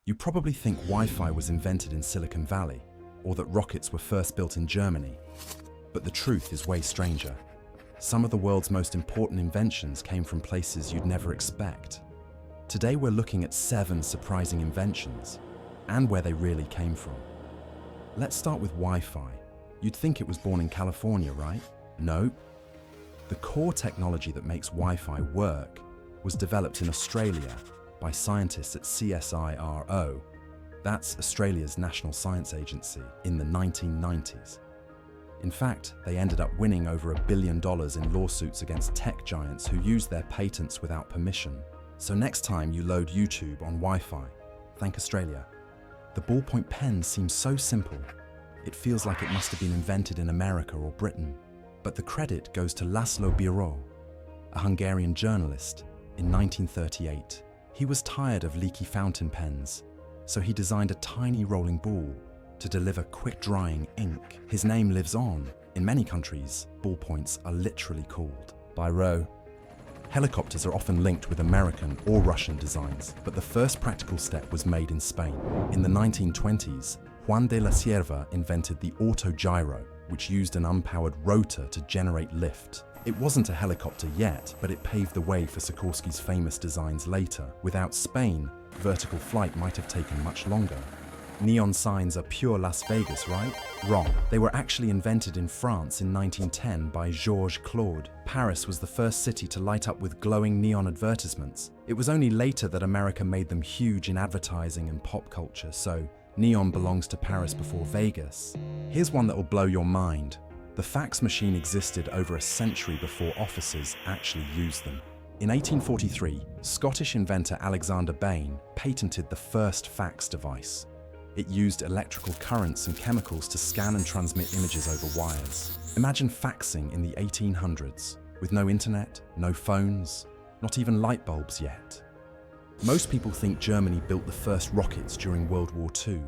You probably think Wi-Fi was invented in Silicon Valley, or that rockets were first built in Germany. But the truth is way stranger. Some of the world's most important inventions came from places you'd never expect. Today we're looking at 7 surprising inventions, and where they really came from. Let's start with Wi-Fi. You'd think it was born in California, right? No. The core technology that makes Wi-Fi work was developed in Australia by scientists at CSIRO, that's Australia's National Science Agency, in the 1990s. In fact, they ended up winning over $1 billion in lawsuits against tech giants who used their patents without permission. So next time you load YouTube on Wi-Fi, thank Australia. The ballpoint pen seems so simple. It feels like it must have been invented in America or Britain. But the credit goes to Laszlo Biro, a Hungarian journalist, in 1938. He was tired of leaky fountain pens, so he designed a tiny rolling ball to deliver quick-drying ink. His name lives on. In many countries, ballpoints are literally called Biro. Helicopters are often linked with American or Russian designs, but the first practical step was made in Spain. In the 1920s, Juan de la Cierva invented the autogyro, which used an unpowered rotor to generate lift. It wasn't a helicopter yet, but it paved the way for Sikorsky's famous designs later. Without Spain, vertical flight might have taken much longer. Neon signs are pure Las Vegas, right? Wrong. They were actually invented in France in 1910 by Georges Claude. Paris was the first city to light up with glowing neon advertisements. It was only later that America made them huge in advertising and pop culture, so neon belongs to Paris before Vegas. Here's one that will blow your mind. The fax machine existed over a century before officers actually used them. In 1843, Scottish inventor Alexander Bain patented the first fax device. It used electrical currents and chemicals to scan and transmit images over wires. Imagine faxing in the 1800s, with no internet, no phones, not even light bulbs yet. Most people think Germany built the first rockets during World War II,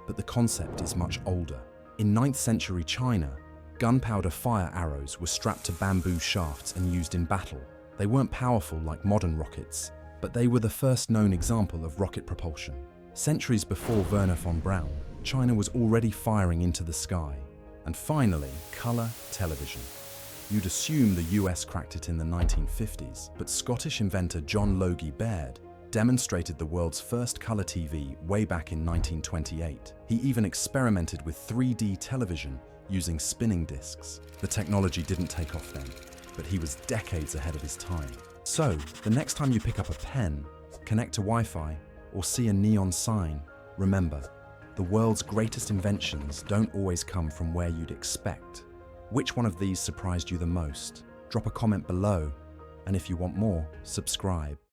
but the concept is much older. In 9th century China, gunpowder fire arrows were strapped to bamboo shafts and used in battle. They weren't powerful like modern rockets, but they were the first known example of rocket propulsion. Centuries before Wernher von Braun, China was already firing into the sky. And finally, color television. You'd assume the US cracked it in the 1950s, but Scottish inventor John Logie Baird demonstrated the world's first color TV way back in 1928. He even experimented with 3D television using spinning discs. The technology didn't take off then, but he was decades ahead of his time. So, the next time you pick up a pen, connect to Wi-Fi, or see a neon sign, remember, the world's greatest inventions don't always come from where you'd expect. Which one of these surprised you the most? Drop a comment below, and if you want more, subscribe.